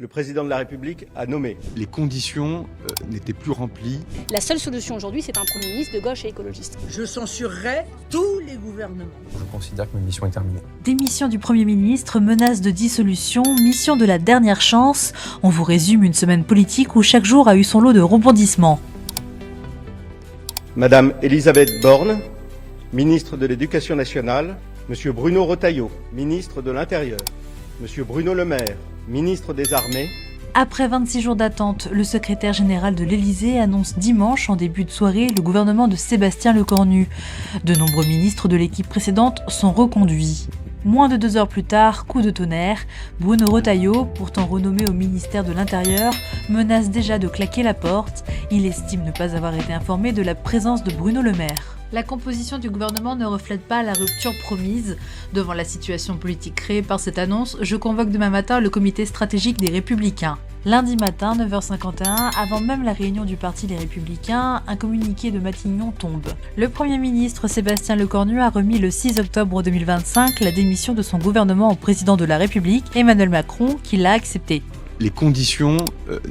Le président de la République a nommé. Les conditions n'étaient plus remplies. La seule solution aujourd'hui, c'est un Premier ministre de gauche et écologiste. Je censurerai tous les gouvernements. Je considère que ma mission est terminée. Démission du Premier ministre, menace de dissolution, mission de la dernière chance. On vous résume une semaine politique où chaque jour a eu son lot de rebondissements. Madame Elisabeth Borne, ministre de l'Éducation nationale. Monsieur Bruno Retailleau, ministre de l'Intérieur. Monsieur Bruno Le Maire, ministre des Armées. Après 26 jours d'attente, le secrétaire général de l'Élysée annonce dimanche en début de soirée le gouvernement de Sébastien Lecornu. De nombreux ministres de l'équipe précédente sont reconduits. Moins de 2 heures plus tard, coup de tonnerre, Bruno Retailleau, pourtant renommé au ministère de l'Intérieur, menace déjà de claquer la porte. Il estime ne pas avoir été informé de la présence de Bruno Le Maire. La composition du gouvernement ne reflète pas la rupture promise. Devant la situation politique créée par cette annonce, je convoque demain matin le comité stratégique des Républicains. Lundi matin, 9h51, avant même la réunion du parti Les Républicains, un communiqué de Matignon tombe. Le Premier ministre Sébastien Lecornu a remis le 6 octobre 2025 la démission de son gouvernement au président de la République, Emmanuel Macron, qui l'a accepté. Les conditions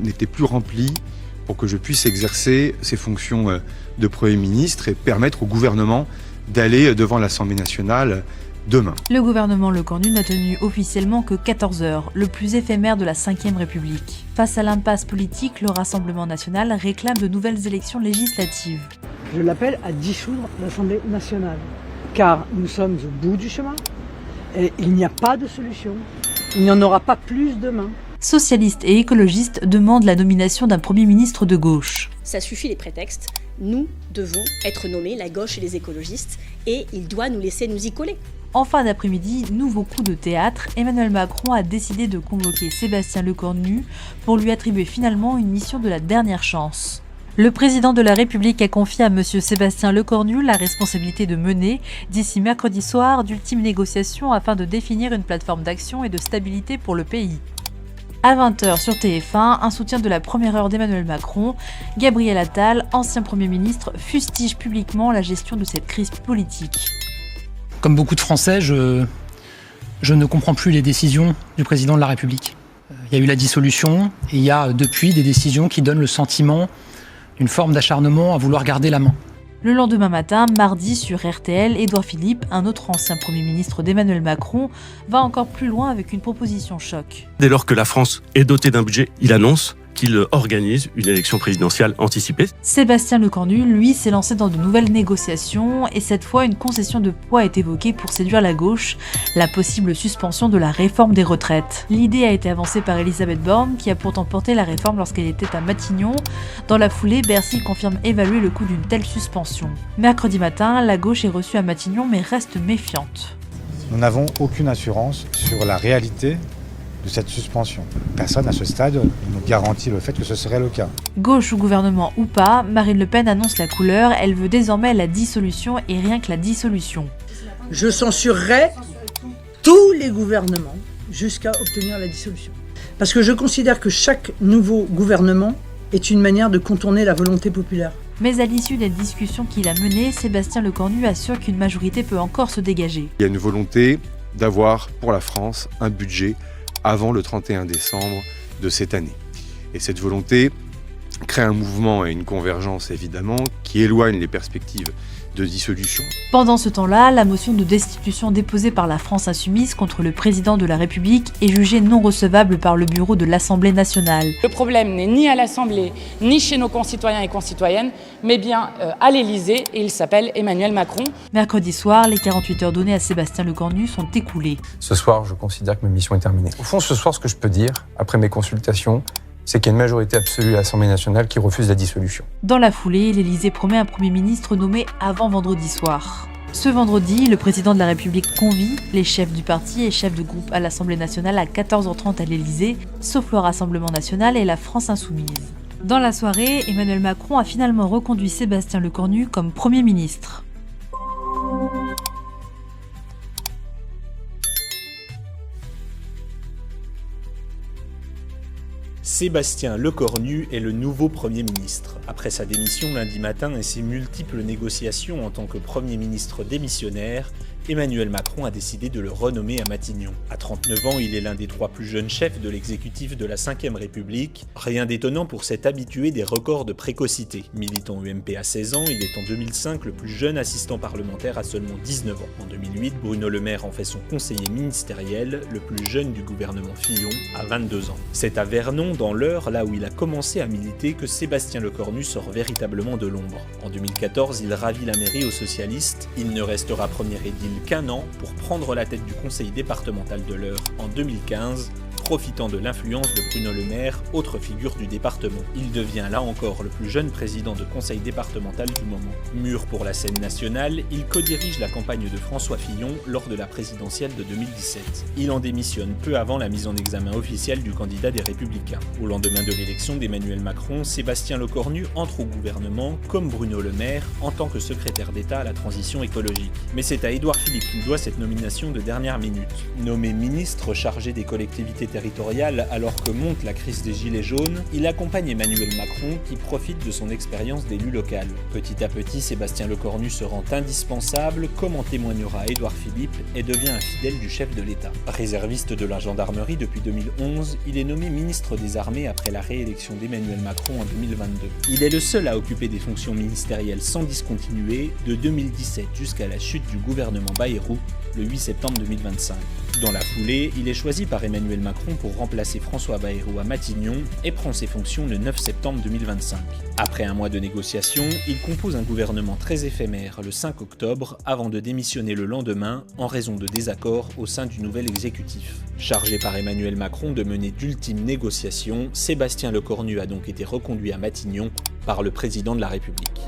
n'étaient plus remplies pour que je puisse exercer ces fonctions de Premier ministre et permettre au gouvernement d'aller devant l'Assemblée nationale demain. Le gouvernement Lecornu n'a tenu officiellement que 14 heures, le plus éphémère de la Ve République. Face à l'impasse politique, le Rassemblement national réclame de nouvelles élections législatives. Je l'appelle à dissoudre l'Assemblée nationale, car nous sommes au bout du chemin et il n'y a pas de solution. Il n'y en aura pas plus demain. Socialistes et écologistes demandent la nomination d'un Premier ministre de gauche. Ça suffit les prétextes. Nous devons être nommés, la gauche et les écologistes, et il doit nous laisser nous y coller. En fin d'après-midi, nouveau coup de théâtre, Emmanuel Macron a décidé de convoquer Sébastien Lecornu pour lui attribuer finalement une mission de la dernière chance. Le président de la République a confié à M. Sébastien Lecornu la responsabilité de mener, d'ici mercredi soir, d'ultimes négociations afin de définir une plateforme d'action et de stabilité pour le pays. À 20h sur TF1, un soutien de la première heure d'Emmanuel Macron, Gabriel Attal, ancien Premier ministre, fustige publiquement la gestion de cette crise politique. Comme beaucoup de Français, je ne comprends plus les décisions du président de la République. Il y a eu la dissolution et il y a depuis des décisions qui donnent le sentiment d'une forme d'acharnement à vouloir garder la main. Le lendemain matin, mardi, sur RTL, Édouard Philippe, un autre ancien Premier ministre d'Emmanuel Macron, va encore plus loin avec une proposition choc. Dès lors que la France est dotée d'un budget, il annonce qu'il organise une élection présidentielle anticipée. Sébastien Lecornu, lui, s'est lancé dans de nouvelles négociations et cette fois, une concession de poids est évoquée pour séduire la gauche, la possible suspension de la réforme des retraites. L'idée a été avancée par Elisabeth Borne, qui a pourtant porté la réforme lorsqu'elle était à Matignon. Dans la foulée, Bercy confirme évaluer le coût d'une telle suspension. Mercredi matin, la gauche est reçue à Matignon mais reste méfiante. Nous n'avons aucune assurance sur la réalité de cette suspension. Personne à ce stade ne nous garantit le fait que ce serait le cas. Gauche ou gouvernement ou pas, Marine Le Pen annonce la couleur, elle veut désormais la dissolution et rien que la dissolution. Je censurerai tous les gouvernements jusqu'à obtenir la dissolution. Parce que je considère que chaque nouveau gouvernement est une manière de contourner la volonté populaire. Mais à l'issue des discussions qu'il a menées, Sébastien Lecornu assure qu'une majorité peut encore se dégager. Il y a une volonté d'avoir pour la France un budget avant le 31 décembre de cette année. Et cette volonté crée un mouvement et une convergence évidemment qui éloigne les perspectives de dissolution. Pendant ce temps-là, la motion de destitution déposée par la France insoumise contre le président de la République est jugée non recevable par le bureau de l'Assemblée nationale. Le problème n'est ni à l'Assemblée, ni chez nos concitoyens et concitoyennes, mais bien à l'Élysée, et il s'appelle Emmanuel Macron. Mercredi soir, les 48 heures données à Sébastien Lecornu sont écoulées. Ce soir, je considère que ma mission est terminée. Au fond, ce soir, ce que je peux dire, après mes consultations, c'est qu'il y a une majorité absolue à l'Assemblée nationale qui refuse la dissolution. Dans la foulée, l'Élysée promet un Premier ministre nommé avant vendredi soir. Ce vendredi, le président de la République convie les chefs du parti et chefs de groupe à l'Assemblée nationale à 14h30 à l'Élysée, sauf le Rassemblement national et la France insoumise. Dans la soirée, Emmanuel Macron a finalement reconduit Sébastien Lecornu comme Premier ministre. Sébastien Lecornu est le nouveau Premier ministre. Après sa démission lundi matin et ses multiples négociations en tant que Premier ministre démissionnaire, Emmanuel Macron a décidé de le renommer à Matignon. À 39 ans, il est l'un des 3 plus jeunes chefs de l'exécutif de la Ve République. Rien d'étonnant pour cet habitué des records de précocité. Militant UMP à 16 ans, il est en 2005 le plus jeune assistant parlementaire à seulement 19 ans. En 2008, Bruno Le Maire en fait son conseiller ministériel, le plus jeune du gouvernement Fillon, à 22 ans. C'est à Vernon, dans l'Eure, là où il a commencé à militer, que Sébastien Lecornu sort véritablement de l'ombre. En 2014, il ravit la mairie aux socialistes. Il ne restera premier édile qu'un an pour prendre la tête du conseil départemental de l'Eure en 2015, profitant de l'influence de Bruno Le Maire, autre figure du département. Il devient là encore le plus jeune président de conseil départemental du moment. Mûr pour la scène nationale, il co-dirige la campagne de François Fillon lors de la présidentielle de 2017. Il en démissionne peu avant la mise en examen officielle du candidat des Républicains. Au lendemain de l'élection d'Emmanuel Macron, Sébastien Lecornu entre au gouvernement, comme Bruno Le Maire, en tant que secrétaire d'État à la transition écologique. Mais c'est à Édouard Philippe qu'il doit cette nomination de dernière minute. Nommé ministre chargé des collectivités territoriale alors que monte la crise des Gilets jaunes, il accompagne Emmanuel Macron qui profite de son expérience d'élu local. Petit à petit, Sébastien Lecornu se rend indispensable, comme en témoignera Édouard Philippe, et devient un fidèle du chef de l'État. Réserviste de la gendarmerie depuis 2011, il est nommé ministre des Armées après la réélection d'Emmanuel Macron en 2022. Il est le seul à occuper des fonctions ministérielles sans discontinuer de 2017 jusqu'à la chute du gouvernement Bayrou le 8 septembre 2025. Dans la foulée, il est choisi par Emmanuel Macron pour remplacer François Bayrou à Matignon et prend ses fonctions le 9 septembre 2025. Après un mois de négociations, il compose un gouvernement très éphémère le 5 octobre avant de démissionner le lendemain en raison de désaccords au sein du nouvel exécutif. Chargé par Emmanuel Macron de mener d'ultimes négociations, Sébastien Lecornu a donc été reconduit à Matignon par le président de la République.